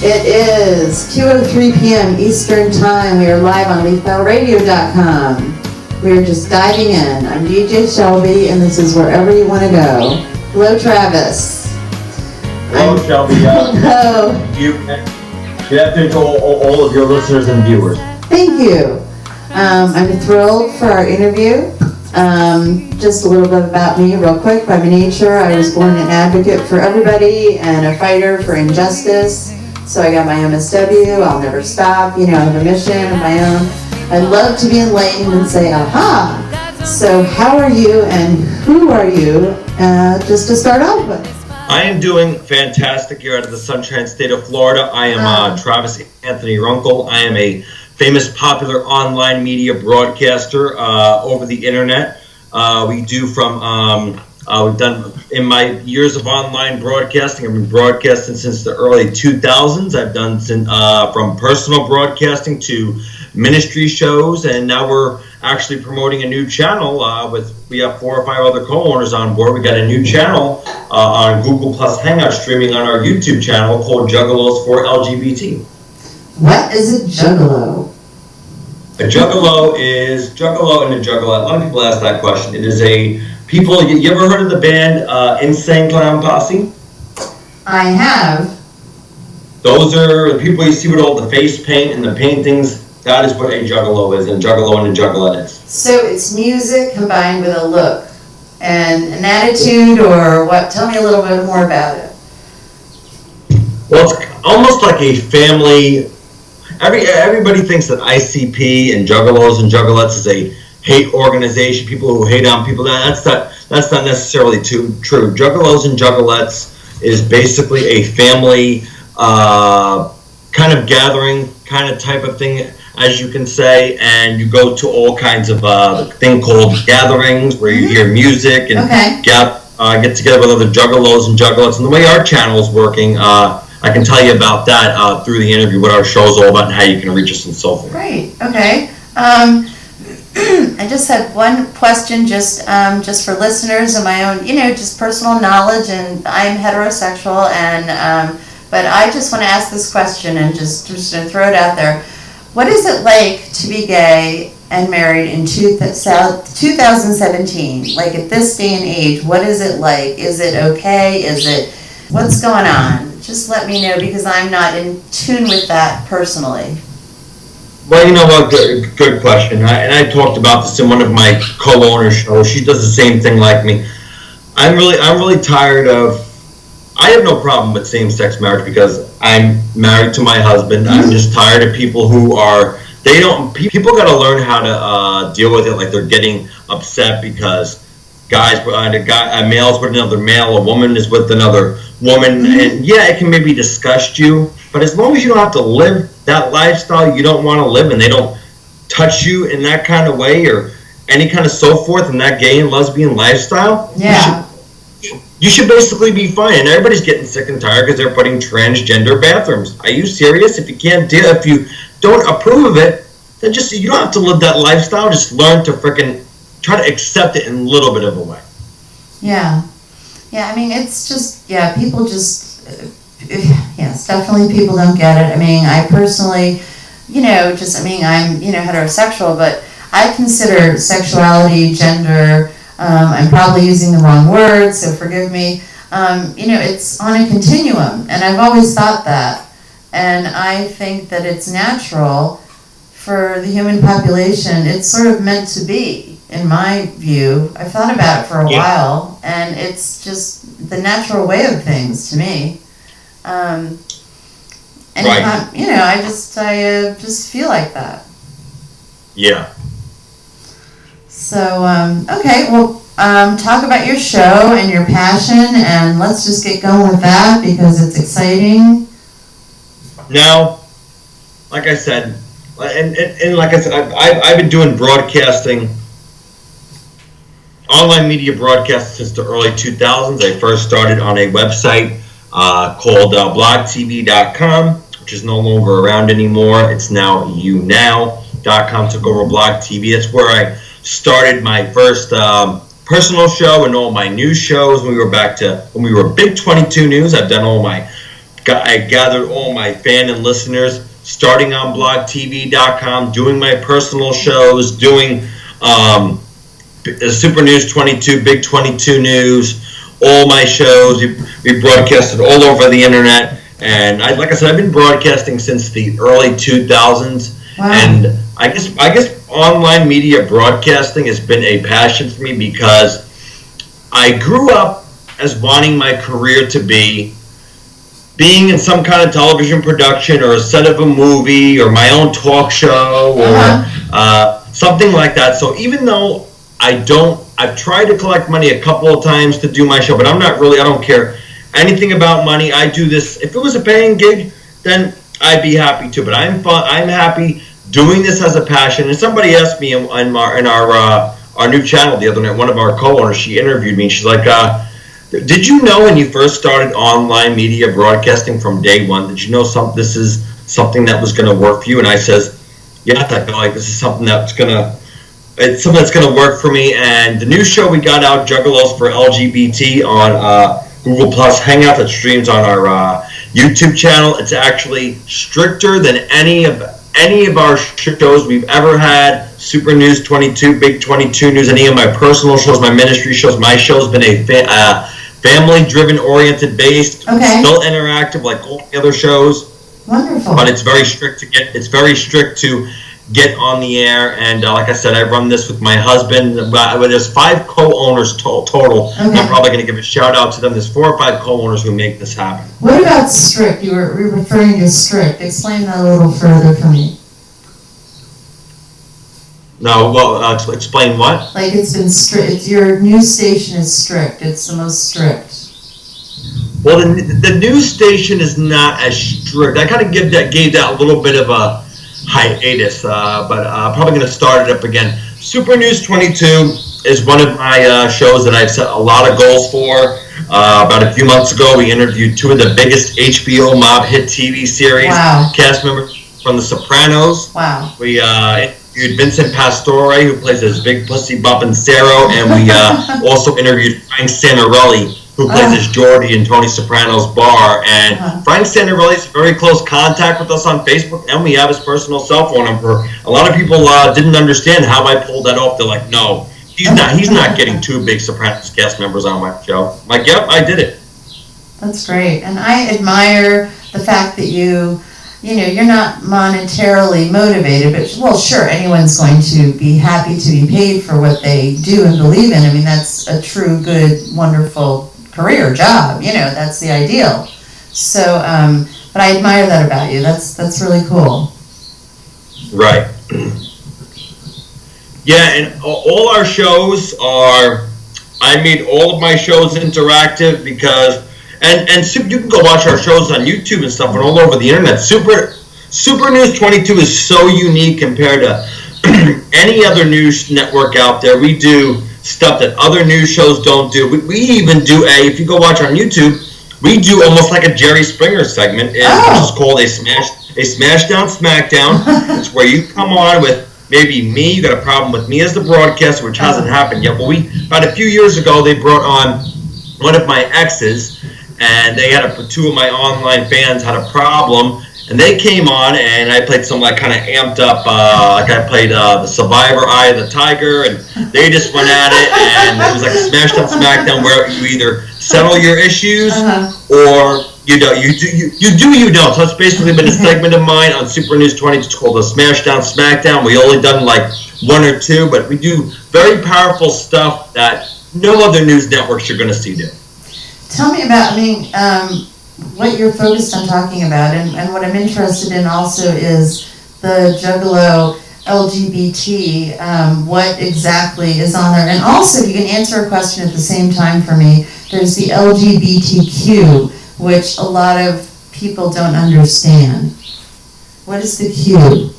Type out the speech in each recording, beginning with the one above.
It is 2:03 p.m. Eastern Time. We are live on LeafBellRadio.com. We are just diving in. I'm DJ Shelby, and this is Wherever You Want to Go. Hello, Travis. Hello, Shelby. Hello. Good afternoon to all of your listeners and viewers. Thank you. I'm thrilled for our interview. Just a little bit about me real quick. By nature, I was born an advocate for everybody and a fighter for injustice. So I got my MSW, I'll never stop, I have a mission of my own. I'd love to be enlightened and say, aha! So how are you and who are you, just to start off with? I am doing fantastic here out of the Sunshine State of Florida. I am Travis Anthony RUNKEL. I am a famous, popular online media broadcaster over the internet. We do from... we've done, in my years of online broadcasting, I've been broadcasting since the early 2000s. I've done from personal broadcasting to ministry shows, and now we're actually promoting a new channel we have 4 or 5 other co-owners on board. We got a new channel on Google Plus Hangout streaming on our YouTube channel called Juggalos for LGBT. What is a juggalo? A juggalo is juggalo and a juggalette. A lot of people ask that question. It is people, you ever heard of the band Insane Clown Posse? I have. Those are the people you see with all the face paint and the paintings. That is what a juggalo is, and juggalo and a juggalette is. So it's music combined with a look and an attitude, or what? Tell me a little bit more about it. Well, it's almost like a family. Everybody thinks that ICP and juggalos and juggalettes is a hate organization, people who hate on people. That's not necessarily true. Juggalos and juggalettes is basically a family kind of gathering, kind of type of thing, as you can say, and you go to all kinds of thing called gatherings where you hear music and get together with other juggalos and juggalettes. And the way our channel is working, I can tell you about that through the interview, what our show is all about and how you can reach us and so forth. Great. Okay. I just had one question, just for listeners and my own, just personal knowledge. And I'm heterosexual, and but I just want to ask this question and just to throw it out there. What is it like to be gay and married in 2017? Like at this day and age, what is it like? Is it okay? What's going on? Just let me know, because I'm not in tune with that personally. Well, you know what? Good question. I talked about this in one of my co-owners' shows. She does the same thing like me. I'm really tired of. I have no problem with same-sex marriage because I'm married to my husband. I'm just tired of people who are. People got to learn how to deal with it. Like they're getting upset because a male's with another male, a woman is with another woman, and yeah, it can maybe disgust you. But as long as you don't have to live that lifestyle you don't want to live, and they don't touch you in that kind of way or any kind of so forth in that gay and lesbian lifestyle, you should basically be fine. And everybody's getting sick and tired because they're putting transgender bathrooms. Are you serious? If you don't approve of it, then you don't have to live that lifestyle. Just learn to freaking try to accept it in a little bit of a way. Yeah. I mean, it's just people just. Yes, definitely people don't get it. I mean, I personally, I'm, heterosexual, but I consider sexuality, gender, I'm probably using the wrong word, so forgive me. It's on a continuum, and I've always thought that. And I think that it's natural for the human population. It's sort of meant to be, in my view. I've thought about it for a while, and it's just the natural way of things to me. And right. I just feel like that. Yeah. So, okay, well, talk about your show and your passion, and let's just get going with that because it's exciting. Now, like I said, I've been doing broadcasting, online media broadcasting since the early 2000s. I first started on a website called blogtv.com, which is no longer around anymore. It's now younow.com, took over Blog TV. That's where I started my first personal show and all my news shows when we were Big 22 News. I've done all my I gathered all my fan and listeners, starting on blogtv.com, doing my personal shows, doing Super News 22, Big 22 News, all my shows. We broadcasted all over the internet. And like I said, I've been broadcasting since the early 2000s. Wow. And I guess online media broadcasting has been a passion for me because I grew up as wanting my career to be being in some kind of television production or a set of a movie or my own talk show or something like that. So even though I've tried to collect money a couple of times to do my show, but I don't care anything about money. I do this. If it was a paying gig, then I'd be happy to. But I'm happy doing this as a passion. And somebody asked me in our new channel the other night, one of our co-owners, she interviewed me. She's like, did you know when you first started online media broadcasting from day one, did you know this is something that was going to work for you? And I says, yeah, this is something that's going to work for me. And the new show we got out, Juggalos for LGBT, on Google Plus Hangout, that streams on our YouTube channel. It's actually stricter than any of our shows we've ever had. Super News 22, Big 22 News, any of my personal shows, my ministry shows. My show's been a family-driven, oriented based, still interactive like all the other shows. Wonderful. But it's very strict to get on the air. And like I said, I run this with my husband. There's 5 co-owners total. Okay. I'm probably going to give a shout out to them. There's 4 or 5 co-owners who make this happen. What about strict? You were referring to strict. Explain that a little further for me. No, well, explain what? Like it's been strict. Your news station is strict. It's the most strict. Well, the news station is not as strict. I kind of gave that a little bit of a hiatus, but I'm probably going to start it up again. Super News 22 is one of my shows that I've set a lot of goals for. About a few months ago, we interviewed 2 of the biggest HBO mob hit TV series cast members from The Sopranos. Wow. We interviewed Vincent Pastore, who plays this big pussy bumping Cero, and we also interviewed Frank Santarelli, who plays as Jordy in Tony Soprano's bar. And Frank Santarelli's very close contact with us on Facebook, and we have his personal cell phone number. A lot of people didn't understand how I pulled that off. They're like, no, he's not getting 2 big Sopranos cast members on my show. I'm like, yep, I did it. That's great. And I admire the fact that you're not monetarily motivated, but well, sure, anyone's going to be happy to be paid for what they do and believe in. I mean, that's a true, good, wonderful career job. That's the ideal. So, but I admire that about you. That's really cool. Right. Yeah, and all our shows I made all of my shows interactive because, and you can go watch our shows on YouTube and stuff and all over the internet. Super News 22 is so unique compared to any other news network out there. We do stuff that other news shows don't do. We even do if you go watch on YouTube, we do almost like a Jerry Springer segment, which is called a Smash Down Smackdown. It's where you come on with maybe me, you got a problem with me as the broadcaster, which hasn't happened yet. But about a few years ago, they brought on one of my exes, and they had 2 of my online fans had a problem, and they came on, and I played some kind of amped up, like I played the Survivor Eye of the Tiger, and they just went at it, and it was like a Smash Down Smackdown where you either settle your issues or you don't. You don't. So it's basically been a segment of mine on Super News 20. It's called the Smash Down Smackdown. We only done 1 or 2, but we do very powerful stuff that no other news networks you're going to see do. Tell me about, what you're focused on talking about, and what I'm interested in also is the Juggalo LGBT, what exactly is on there. And also, you can answer a question at the same time for me. There's the LGBTQ, which a lot of people don't understand. What is the Q?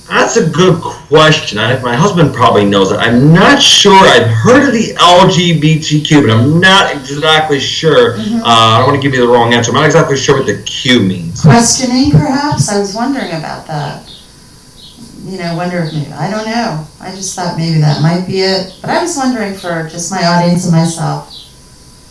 That's a good question. My husband probably knows it. I'm not sure. I've heard of the LGBTQ, but I'm not exactly sure. I don't want to give you the wrong answer. I'm not exactly sure what the Q means. Questioning, perhaps? I was wondering about that. Wonder if maybe, I don't know. I just thought maybe that might be it. But I was wondering for just my audience and myself.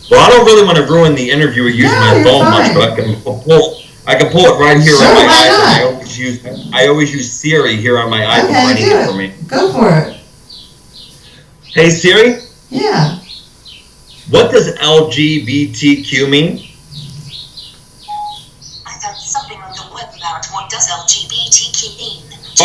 Well, I don't really want to ruin the interview or use my you're phone fine. much, but I can pull it right here Sure, on my why iPhone. I always use Siri here on my iPhone for Okay, do anything for me. it. Go for it. Hey Siri, Yeah. what does LGBTQ mean? I found something on the web about what does LGBTQ mean.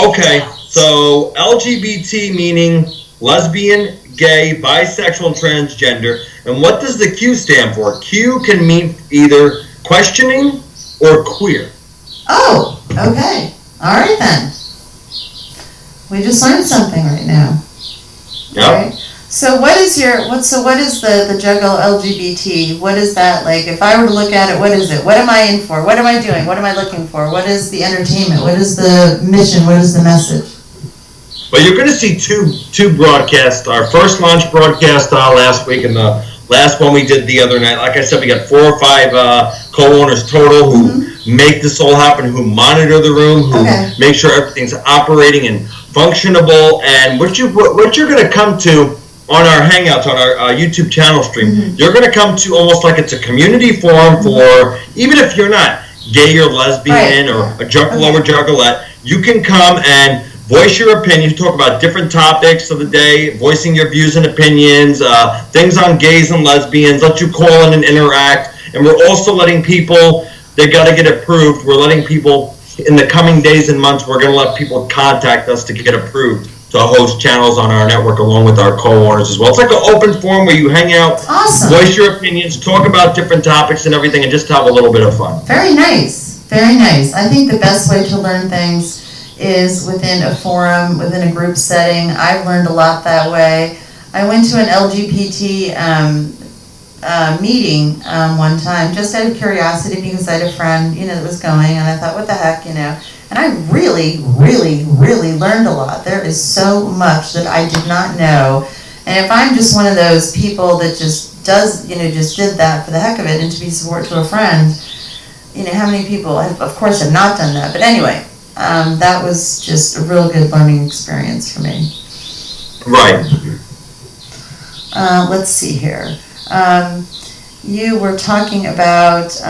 Okay, so LGBT meaning lesbian, gay, bisexual, and transgender. And what does the Q stand for? Q can mean either questioning or queer. Oh, okay. All right then. We just learned something right now. Yep. All right. So what is the juggle LGBT? What is that like? If I were to look at it, what is it? What am I in for? What am I doing? What am I looking for? What is the entertainment? What is the mission? What is the message? Well, you're going to see two broadcasts. Our first launch broadcast last week, and the last one we did the other night. Like I said, we got 4 or 5 co-owners total who make this all happen, who monitor the room, who make sure everything's operating and functionable. And what you're going to come to on our Hangouts, on our YouTube channel stream, you're going to come to almost like it's a community forum for, even if you're not gay or lesbian or a juggalo or juggalette, you can come and voice your opinion, talk about different topics of the day, voicing your views and opinions, things on gays and lesbians, let you call in and interact. And we're also letting people, they got to get approved. We're letting people, in the coming days and months, we're going to let people contact us to get approved to host channels on our network along with our co-owners as well. It's like an open forum where you hang out, voice your opinions, talk about different topics and everything, and just have a little bit of fun. Very nice. Very nice. I think the best way to learn things is within a forum, within a group setting. I've learned a lot that way. I went to an LGBT meeting one time just out of curiosity because I had a friend, that was going, and I thought, what the heck, And I really, really, really learned a lot. There is so much that I did not know. And if I'm just one of those people that just does, just did that for the heck of it and to be support to a friend, how many people, of course, have not done that. But anyway, that was just a real good learning experience for me. Right. Let's see here. You were talking about,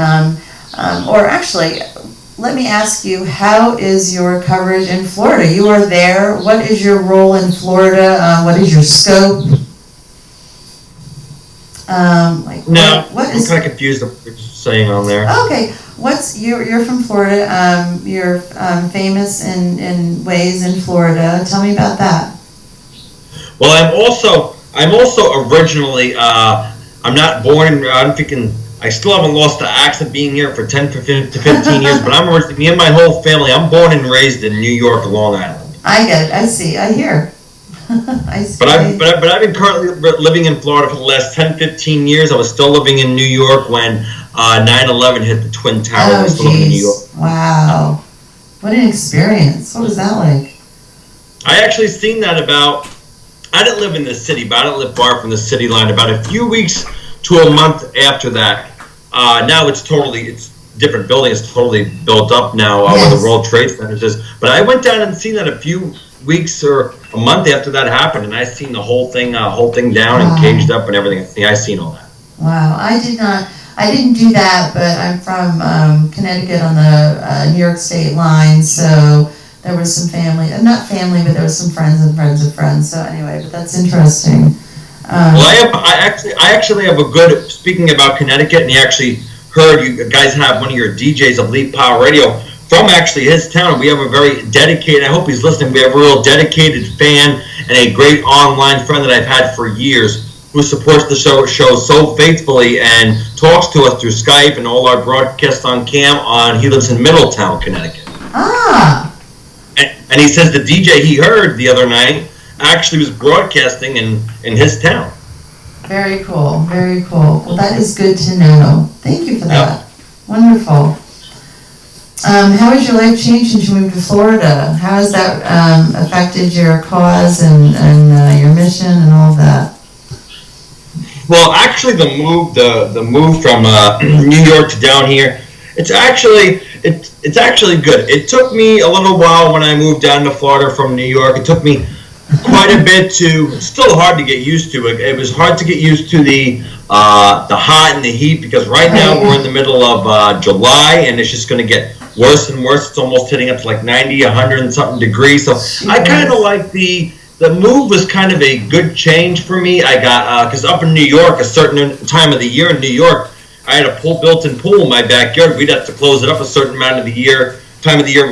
or actually, let me ask you, how is your coverage in Florida? You are there. What is your role in Florida? What is your scope? I'm kind of confused what you're saying on there. Okay. You're from Florida. You're famous in ways in Florida. Tell me about that. Well, I'm also originally, I'm not born, I still haven't lost the accent being here for 10 to 15 years, but I'm originally, me and my whole family, I'm born and raised in New York, Long Island. I get it. I see. I hear. I see. But I've been currently living in Florida for the last 10, 15 years. I was still living in New York when 9/11 hit the Twin Towers. I was still living in New York. Wow. What an experience. What was that like? I actually seen that I didn't live in the city, but I didn't live far from the city line. About a few weeks to a month after that, now it's different building. It's totally built up now where the World Trade Center is. But I went down and seen that a few weeks or a month after that happened, and I seen the whole thing down and caged up and everything. I seen all that. Wow, I didn't do that, but I'm from Connecticut on the New York State line, so there was some family, not family, but there was some friends and friends of friends. So anyway, but that's interesting. Well, I actually have a good, speaking about Connecticut, and you actually heard you guys have one of your DJs of Leap Power Radio from actually his town. We have a very dedicated, I hope he's listening, we have a real dedicated fan and a great online friend that I've had for years who supports the show so faithfully and talks to us through Skype and all our broadcasts on cam. He lives in Middletown, Connecticut. And he says the DJ he heard the other night actually was broadcasting in his town. Very cool, very cool. Well, that is good to know. Thank you for that. Yep. Wonderful. How has your life changed since you moved to Florida? How has that affected your cause and your mission and all of that? Well, actually, the move from New York to down here, it's actually good. It took me a little while when I moved down to Florida from New York. It took me quite a bit to. It's still hard to get used to. It was hard to get used to the hot and the heat because right now we're in the middle of July and it's just going to get worse and worse. It's almost hitting up to like 90, 100 and something degrees. So I kind of like the move was kind of a good change for me. I got because up in New York, a certain time of the year in New York, I had a built-in pool in my backyard. We'd have to close it up a certain amount of the year. Time of the year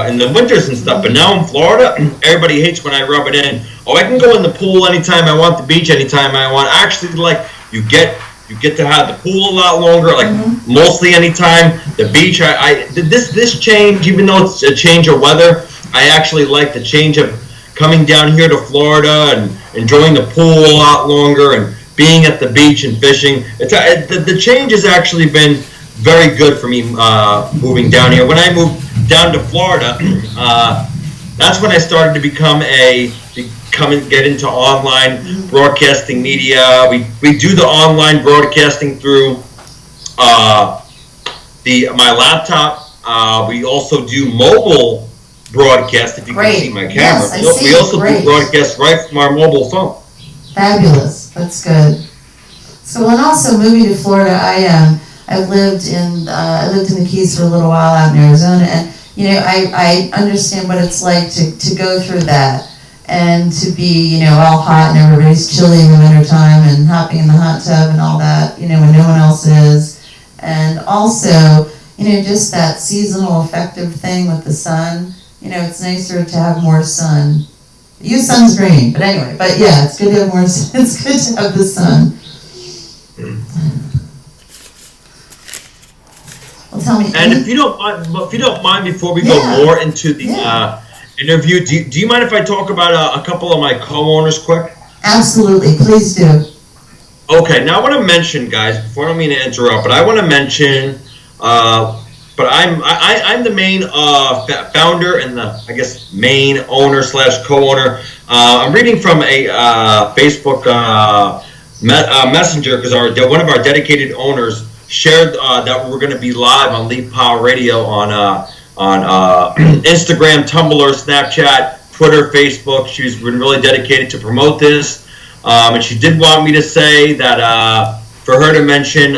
in the winters and stuff, but now in Florida, everybody hates when I rub it in. Oh, I can go in the pool anytime I want, the beach anytime I want. Actually, like you get to have the pool a lot longer, like mostly anytime. The beach, this change, even though it's a change of weather, I actually like the change of coming down here to Florida and enjoying the pool a lot longer and being at the beach and fishing. The change has actually been very good for me moving down here. When I moved down to Florida, that's when I started to get into online broadcasting media. We do the online broadcasting through my laptop. We also do mobile broadcast, if you can see my camera. Yes, we also do broadcast right from our mobile phone. Fabulous. That's good. So, and also moving to Florida, I lived in the Keys for a little while out in Arizona, and I understand what it's like to go through that and to be all hot and everybody's chilly in the wintertime and hopping in the hot tub and all that when no one else is, and also just that seasonal affective thing with the sun. It's nicer to have more sun. Use sunscreen, but anyway, yeah, it's good to have more. It's good to have the sun. Well, tell me. And if you don't mind, before we go more into the interview, do you mind if I talk about a couple of my co-owners quick? Absolutely, please do. Okay, now I want to mention, guys, before I don't mean to interrupt, but I want to mention, but I'm the main founder and the main owner / co-owner. I'm reading from a Facebook messenger because one of our dedicated owners shared that we're going to be live on Leaf Power Radio on Instagram, Tumblr, Snapchat, Twitter, Facebook. She's been really dedicated to promote this, and she did want me to say that for her to mention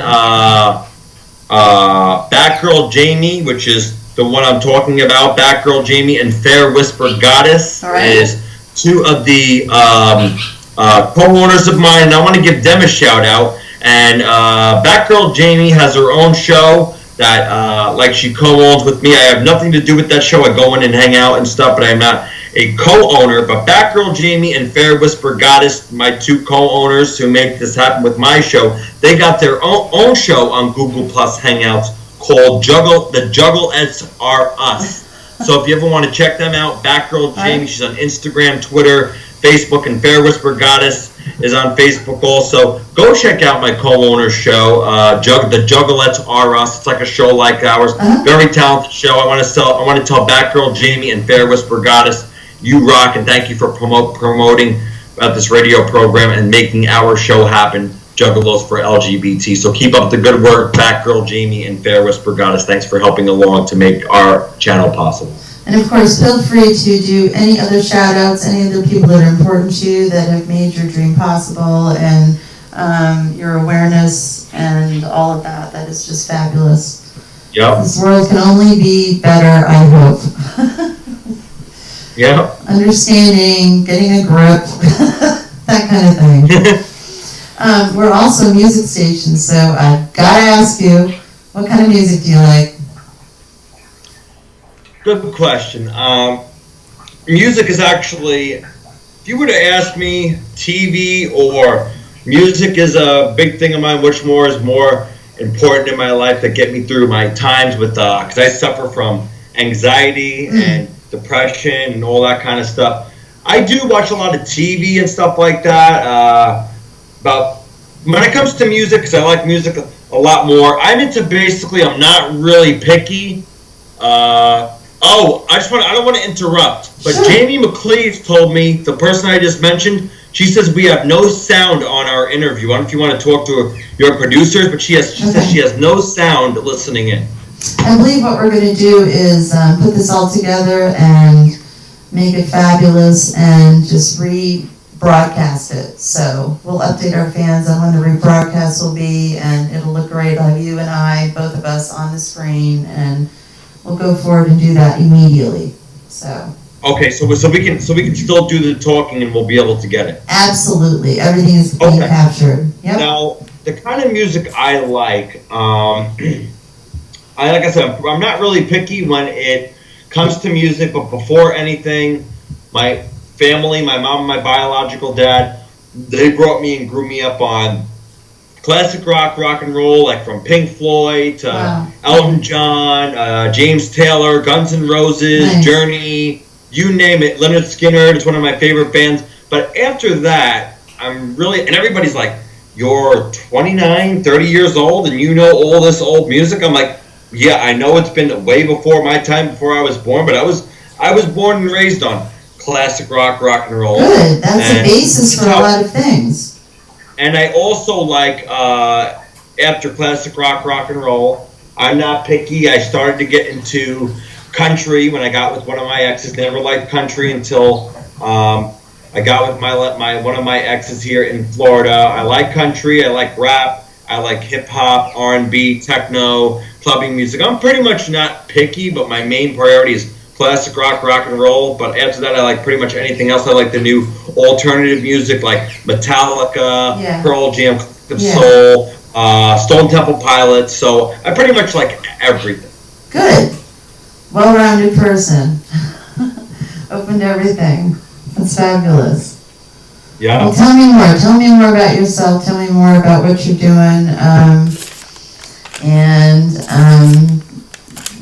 Batgirl Jamie, which is the one I'm talking about. Batgirl Jamie and Fair Whisper Goddess is two of the co-owners of mine, and I want to give them a shout out. And Batgirl Jamie has her own show that she co-owns with me. I have nothing to do with that show. I go in and hang out and stuff, but I'm not a co-owner. But Batgirl Jamie and Fair Whisper Goddess, my two co-owners who make this happen with my show, they got their own show on Google Plus Hangouts called The Juggleettes Are Us. So if you ever want to check them out, Batgirl Jamie, she's on Instagram, Twitter, Facebook, and Fair Whisper Goddess is on Facebook also. Go check out my co-owner's show, The Juggleettes Are Us. It's like a show like ours. Very talented show. I want to tell Batgirl Jamie and Fair Whisper Goddess, you rock, and thank you for promoting this radio program and making our show happen, Juggalos for LGBT. So keep up the good work, Batgirl Jamie and Fair Whisper Goddess. Thanks for helping along to make our channel possible. And of course, feel free to do any other shout outs, any other people that are important to you that have made your dream possible, and your awareness and all of that. That is just fabulous. Yep. This world can only be better, I hope. Yep. Understanding, getting a grip, that kind of thing. We're also a music station, so I've got to ask you, what kind of music do you like? Good question. Music is actually, if you were to ask me, TV or music is a big thing of mine. Which is more important in my life that get me through my times with, because I suffer from anxiety and depression and all that kind of stuff. I do watch a lot of TV and stuff like that. But when it comes to music, because I like music a lot more, I'm not really picky. I don't want to interrupt, but sure. Jamie McCleave told me, the person I just mentioned, she says we have no sound on our interview. I don't know if you want to talk to your producers, but she says she has no sound listening in. I believe what we're going to do is put this all together and make it fabulous and just rebroadcast it. So we'll update our fans on when the rebroadcast will be, and it'll look great. I'll have you and I, both of us, on the screen, and we'll go forward and do that immediately. So. Okay, so we can still do the talking and we'll be able to get it. Absolutely, everything is being captured. Yep. Now, the kind of music I like, like I said, I'm not really picky when it comes to music, but before anything, my family, my mom and my biological dad, they brought me and grew me up on classic rock and roll, like from Pink Floyd to Elton John, James Taylor, Guns N' Roses, Journey, you name it, Leonard Skinner is one of my favorite bands. But after that, and everybody's like, you're 29, 30 years old and you know all this old music? I'm like, yeah, I know it's been way before my time, before I was born, but I was born and raised on classic rock and roll. Good, that's the basis for a lot of things. And I also like, after classic rock and roll, I'm not picky. I started to get into country when I got with one of my exes. Never liked country until I got with one of my exes here in Florida. I like country, I like rap, I like hip hop, R&B, techno, clubbing music. I'm pretty much not picky, but my main priority is classic rock and roll. But after that, I like pretty much anything else. I like the new alternative music like Metallica, Pearl Jam, Soul, Stone Temple Pilots. So I pretty much like everything. Good. Well-rounded person. Open to everything. That's fabulous. Yeah. Well, tell me more. Tell me more about yourself. Tell me more about what you're doing,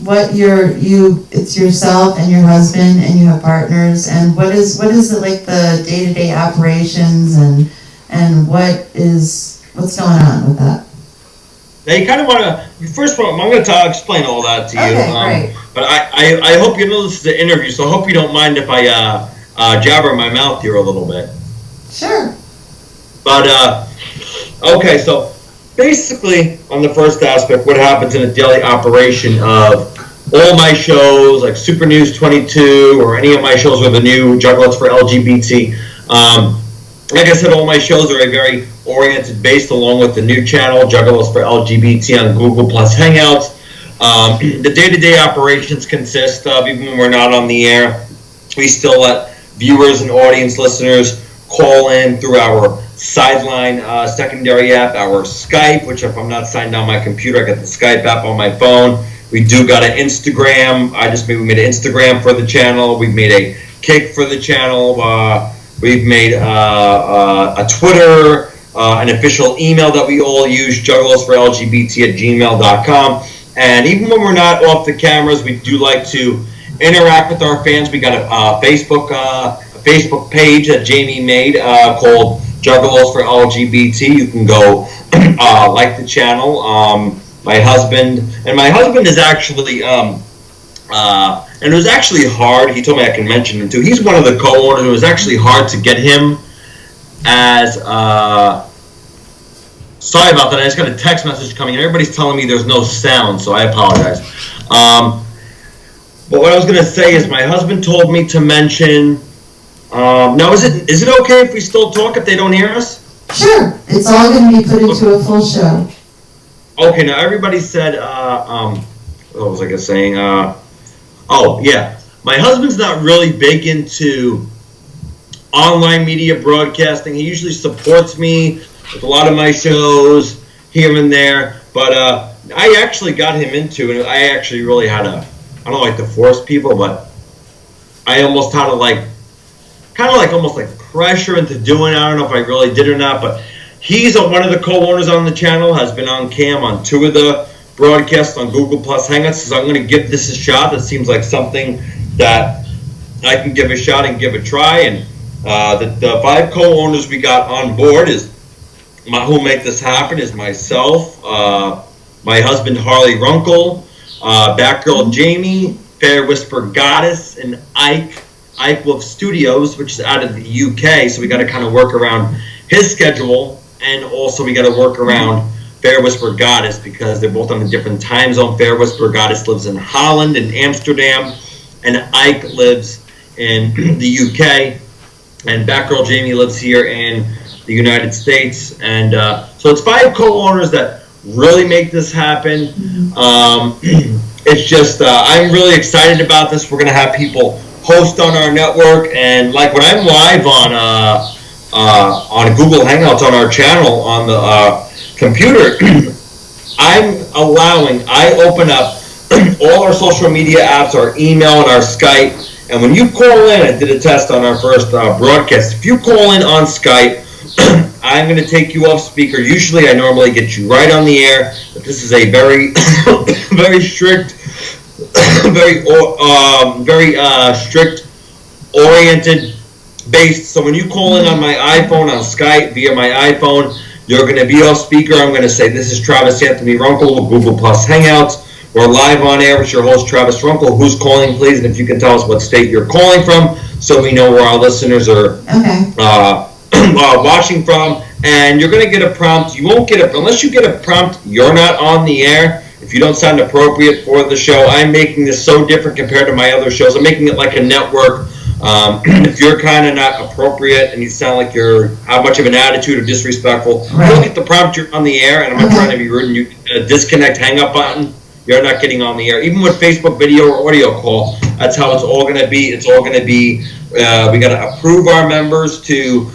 what it's yourself and your husband, and you have partners. And what is it like the day-to-day operations, and what's going on with that? Now you kind of want to. First of all, I'm going to explain all that to you. Okay, great. But I hope you know this is an interview, so I hope you don't mind if I jabber my mouth here a little bit. Sure. But okay, so basically on the first aspect, what happens in a daily operation of all my shows, like Super News 22, or any of my shows with the new Juggalos for LGBT. Like I said, all my shows are very oriented, based along with the new channel, Juggalos for LGBT on Google Plus Hangouts. The day-to-day operations consist of, even when we're not on the air, we still let viewers and audience listeners call in through our Sideline secondary app, our Skype, which if I'm not signed on my computer, I got the Skype app on my phone. We do got an Instagram. We made an Instagram for the channel. We've made a Kick for the channel. We've made a Twitter, an official email that we all use, juggalosforlgbt@gmail.com. And even when we're not off the cameras, we do like to interact with our fans. We got a Facebook page that Jamie made called Juggalos for LGBT. You can go like the channel. My husband is actually and it was actually hard. He told me I can mention him too. He's one of the co-owners. It was actually hard to get him as sorry about that. I just got a text message coming in. Everybody's telling me there's no sound, so I apologize. But what I was going to say is my husband told me to mention. Now, is it okay if we still talk if they don't hear us? Sure. It's all going to be put into a full show. Okay. Now everybody said. What was I saying? Oh yeah, my husband's not really big into online media broadcasting. He usually supports me with a lot of my shows here and there, but I actually got him into it. I actually really had I don't like to force people, but I almost had to almost like pressure into doing it. I don't know if I really did or not, but he's one of the co-owners on the channel, has been on cam on 2 of the broadcasts on Google Plus Hangouts, so I'm going to give this a shot. That seems like something that I can give a shot and give a try. And the 5 co-owners we got on board who make this happen is myself, my husband Harley Runkel, Batgirl Jamie, Fair Whisper Goddess, and Ike Wolf Studios, which is out of the UK. So we got to kind of work around his schedule, and also we got to work around Fair Whisper Goddess because they're both on a different time zone. Fair Whisper Goddess lives in Holland and Amsterdam, and Ike lives in the UK, and Batgirl Jamie lives here in the United States. And so it's 5 co-owners that really make this happen. It's just, I'm really excited about this. We're going to have people host on our network, and like when I'm live on Google Hangouts on our channel on the computer, I open up all our social media apps, our email and our Skype, and when you call in, I did a test on our first broadcast, if you call in on Skype, I'm going to take you off speaker. Usually I normally get you right on the air, but this is a very, very strict, very strict, oriented based. So when you call in on my iPhone, on Skype, via my iPhone, you're going to be off speaker. I'm going to say, this is Travis Anthony Runkle with Google Plus Hangouts. We're live on air with your host, Travis Runkle. Who's calling, please? And if you can tell us what state you're calling from, so we know where our listeners are watching from. And you're going to get a prompt. You won't get it unless you get a prompt. You're not on the air if you don't sound appropriate for the show. I'm making this so different compared to my other shows. I'm making it like a network. If you're kind of not appropriate and you sound like you have much of an attitude or disrespectful, you don't get the prompt. You're on the air, and I'm not trying to be rude. And you disconnect, hang up button. You're not getting on the air. Even with Facebook video or audio call, that's how it's all going to be. It's all going to be, we got to approve our members to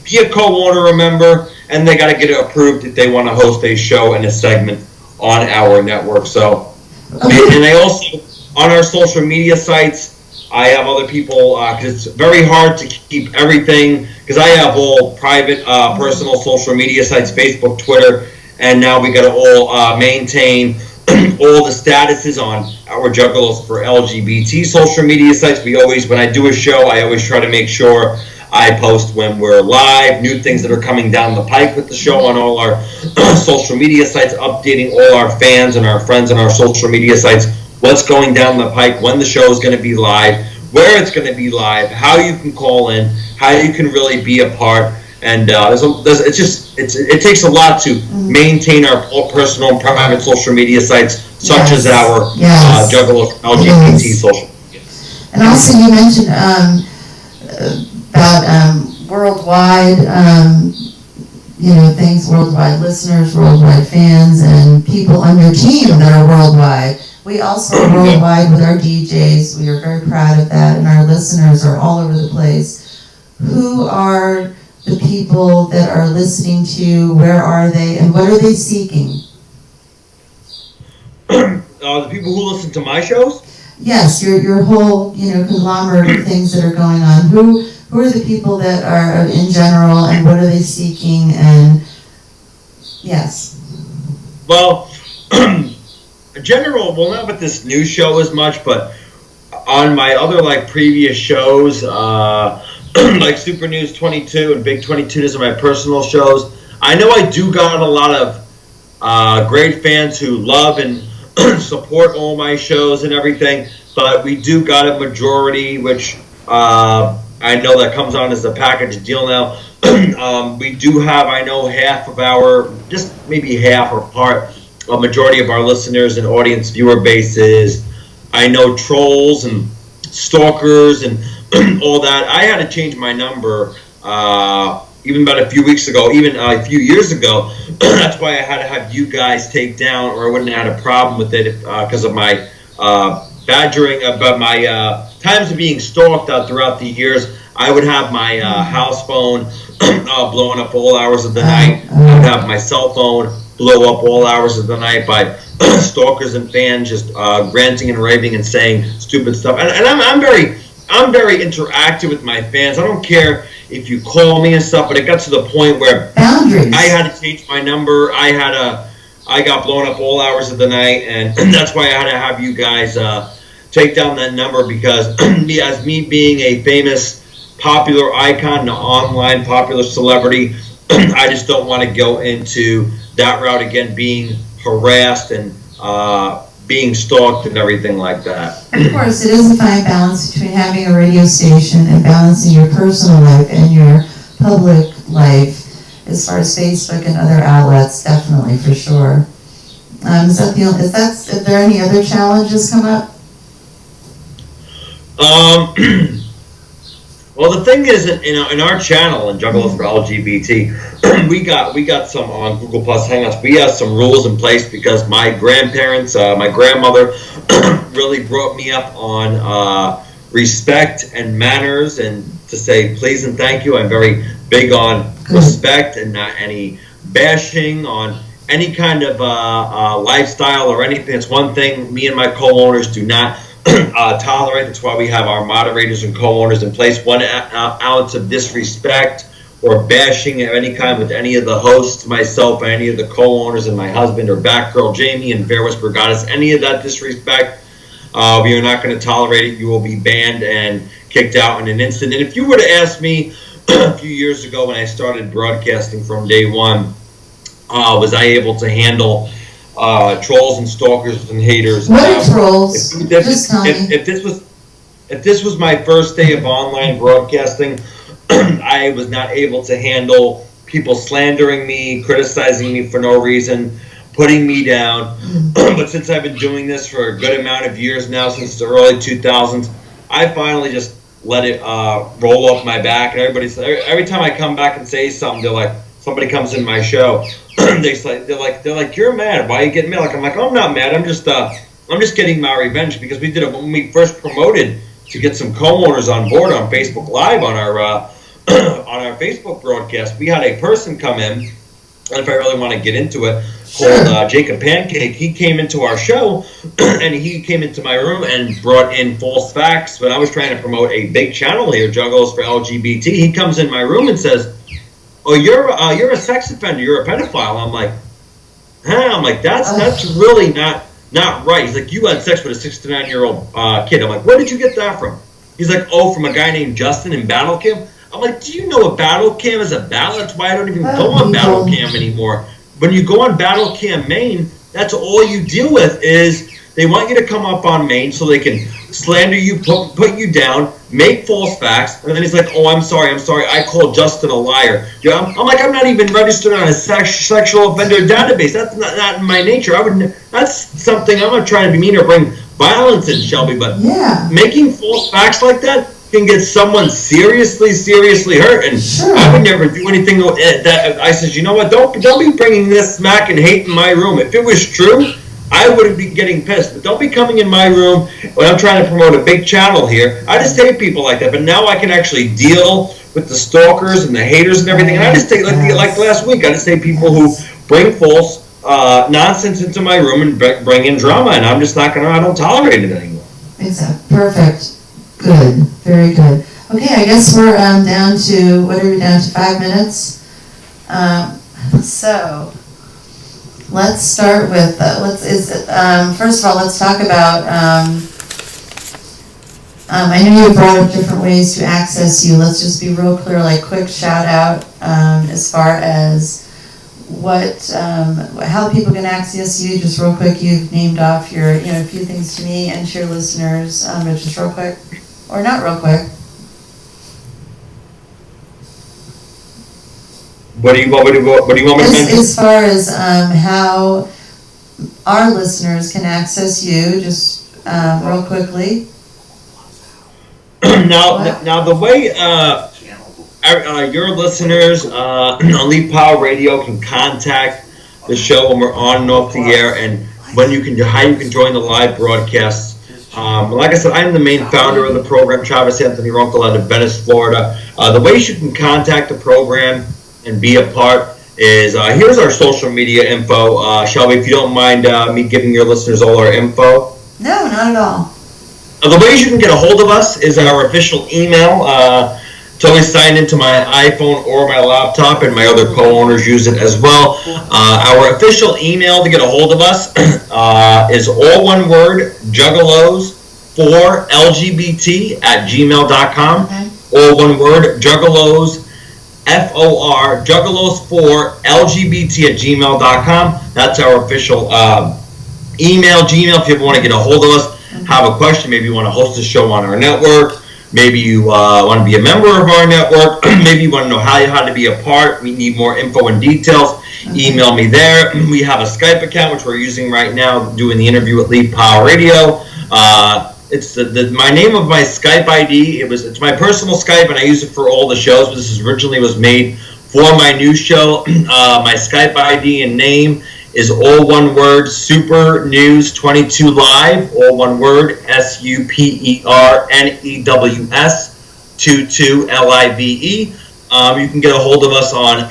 be a co-owner, a member, and they got to get it approved if they want to host a show and a segment on our network. So, and I also, on our social media sites, I have other people, because it's very hard to keep everything, because I have all private, personal social media sites, Facebook, Twitter, and now we got to all maintain all the statuses on our Juggalos for LGBT social media sites. We always, when I do a show, I always try to make sure I post when we're live, new things that are coming down the pike with the show on all our social media sites, updating all our fans and our friends on our social media sites, what's going down the pike, when the show is going to be live, where it's going to be live, how you can call in, how you can really be a part. And it takes a lot to maintain our personal and private social media sites, such as our Juggalo LGBT social media. And also, you mentioned about worldwide, things worldwide, listeners, worldwide fans, and people on your team that are worldwide. We also are worldwide with our DJs. We are very proud of that, and our listeners are all over the place. Who are the people that are listening to? Where are they, and what are they seeking? The people who listen to my shows? Yes, your whole conglomerate of things that are going on. Who are the people that are in general, and what are they seeking? And yes. Well, general. Well, not with this new show as much, but on my other previous shows. Like Super News 22 and Big 22, these are my personal shows. I know I do got a lot of great fans who love and support all my shows and everything, but we do got a majority, which I know that comes on as a package deal now. We do have, I know, half of our, just maybe half or a majority of our listeners and audience viewer bases. I know trolls and stalkers and all that. I had to change my number even about a few weeks ago, even a few years ago. That's why I had to have you guys take down, or I wouldn't have had a problem with it because of my badgering, about my times of being stalked out throughout the years. I would have my house phone blowing up all hours of the night. I would have my cell phone blow up all hours of the night by stalkers and fans just ranting and raving and saying stupid stuff. And I'm very interactive with my fans. I don't care if you call me and stuff, but it got to the point where boundaries. I had to change my number. I got blown up all hours of the night, and that's why I had to have you guys take down that number, because as me being a famous, popular icon, an online popular celebrity, I just don't want to go into that route again, being harassed and being stalked and everything like that. Of course, it is a fine balance between having a radio station and balancing your personal life and your public life, as far as Facebook and other outlets, definitely, for sure. Is there any other challenges come up? Well, the thing is, in our channel, in Juggalos for LGBT, we got some on Google Plus Hangouts. We have some rules in place because my grandparents, my grandmother, really brought me up on respect and manners, and to say please and thank you. I'm very big on respect and not any bashing on any kind of lifestyle or anything. It's one thing me and my co-owners do not tolerate. That's why we have our moderators and co-owners in place. 1 ounce of disrespect or bashing of any kind with any of the hosts, myself, or any of the co-owners, and my husband or Batgirl Jamie and Fair Whisper Goddess, any of that disrespect, we are not going to tolerate it. You will be banned and kicked out in an instant. And if you were to ask me a few years ago when I started broadcasting from day one, was I able to handle trolls and stalkers and haters? What are trolls? Just tell me. If this was my first day of online broadcasting, I was not able to handle people slandering me, criticizing me for no reason, putting me down. But since I've been doing this for a good amount of years now, since the early 2000s, I finally just let it roll off my back. And every time I come back and say something, they're like, somebody comes in my show, they're like, you're mad. Why are you getting mad? I'm like, oh, I'm not mad. I'm just getting my revenge, because we did it when we first promoted to get some co-owners on board on Facebook Live on our on our Facebook broadcast. We had a person come in, and if I really want to get into it, called Jacob Pancake. He came into our show, and he came into my room and brought in false facts. When I was trying to promote a big channel here, Juggalos for LGBT, he comes in my room and says, oh, you're a sex offender, you're a pedophile. I'm like, huh? I'm like, that's really not right. He's like, you had sex with a 69-year-old kid. I'm like, where did you get that from? He's like, oh, from a guy named Justin in Battle Cam. I'm like, do you know what Battle Cam is about? That's why I don't even go on Battle Cam anymore. When you go on Battle Cam Maine, that's all you deal with is they want you to come up on Maine so they can slander you, put you down, make false facts, and then he's like, oh, I'm sorry, I called Justin a liar. Yeah, I'm like, I'm not even registered on a sexual offender database. That's not in my nature. That's something, I'm not trying to be mean or bring violence in, Shelby, but making false facts like that can get someone seriously hurt, and I would never do anything that I says, you know what, don't be bringing this smack and hate in my room. If it was true, I wouldn't be getting pissed, but don't be coming in my room when I'm trying to promote a big channel here. I just hate people like that, but now I can actually deal with the stalkers and the haters and everything, and I just take, like last week, I just hate people who bring false nonsense into my room and bring in drama, and I'm just not I don't tolerate it anymore. Exactly. Perfect. Good. Very good. Okay, I guess we're down to, what are we down to, 5 minutes? So let's start with, first of all, let's talk about, I know you brought up different ways to access you. Let's just be real clear, like quick shout out as far as how people can access you. Just real quick, you've named off your, a few things to me and to your listeners, but just real quick, or not real quick. What do you want me to mention? As far as how our listeners can access you, just real quickly. Now the way your listeners on Leap Power Radio can contact the show when we're on and off the air, and how you can join the live broadcasts. Like I said, I'm the main founder of the program, Travis Anthony RUNKEL, out of Venice, Florida. The ways you can contact the program and be a part is, here's our social media info. Shelby, if you don't mind me giving your listeners all our info. No, not at all. The ways you can get a hold of us is our official email. It's always signed into my iPhone or my laptop, and my other co-owners use it as well. Our official email to get a hold of us is all one word, juggalos4lgbt@gmail.com. Okay. All one word, juggalos, FOR, juggalos4lgbt@gmail.com. That's our official email, Gmail, if you ever want to get a hold of us, have a question, maybe you want to host a show on our network, maybe you want to be a member of our network, maybe you want to know how to be a part, we need more info and details, email me there. We have a Skype account, which we're using right now, doing the interview with Leap Power Radio. my name of my Skype ID. It's my personal Skype, and I use it for all the shows. But this originally was made for my new show. My Skype ID and name is all one word, Super News 22 Live, all one word, SUPERNEWS 22 LIVE. You can get a hold of us on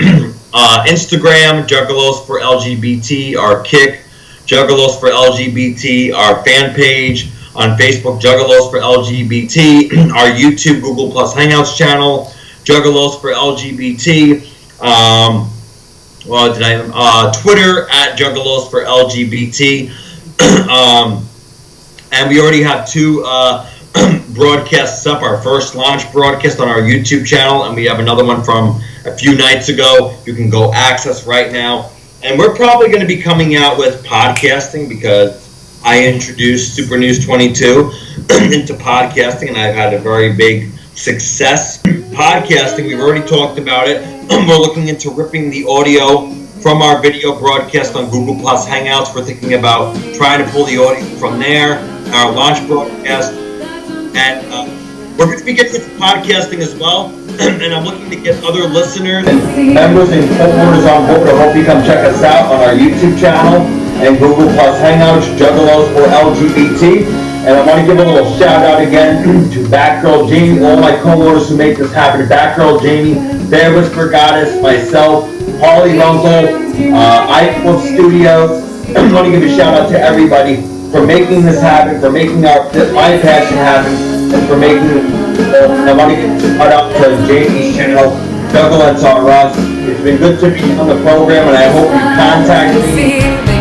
Instagram, Juggalos for LGBT, our Kick, Juggalos for LGBT, our fan page, on Facebook, Juggalos for LGBT, our YouTube, Google Plus Hangouts channel, Juggalos for LGBT, Twitter at Juggalos for LGBT, and we already have 2 broadcasts up. Our first launch broadcast on our YouTube channel, and we have another one from a few nights ago. You can go access right now, and we're probably going to be coming out with podcasting because I introduced Super News 22 into podcasting, and I've had a very big success. Podcasting, we've already talked about it. We're looking into ripping the audio from our video broadcast on Google Plus Hangouts. We're thinking about trying to pull the audio from there, our launch broadcast, and we're going to be getting into podcasting as well. And I'm looking to get other listeners and members and co-owners on board. I hope you come check us out on our YouTube channel and Google Plus Hangouts, Juggalos for LGBT. And I want to give a little shout out again to Batgirl Jamie, all my co-owners who make this happen. Batgirl Jamie, Bear Whisper Goddess, myself, Harley RUNKEL, iClub Studios. I want to give a shout out to everybody for making this happen, for making my passion happen, and for making I want to give a shout out to Jamie's channel, Juggalettes on Us. It's been good to be on the program, and I hope you contact me.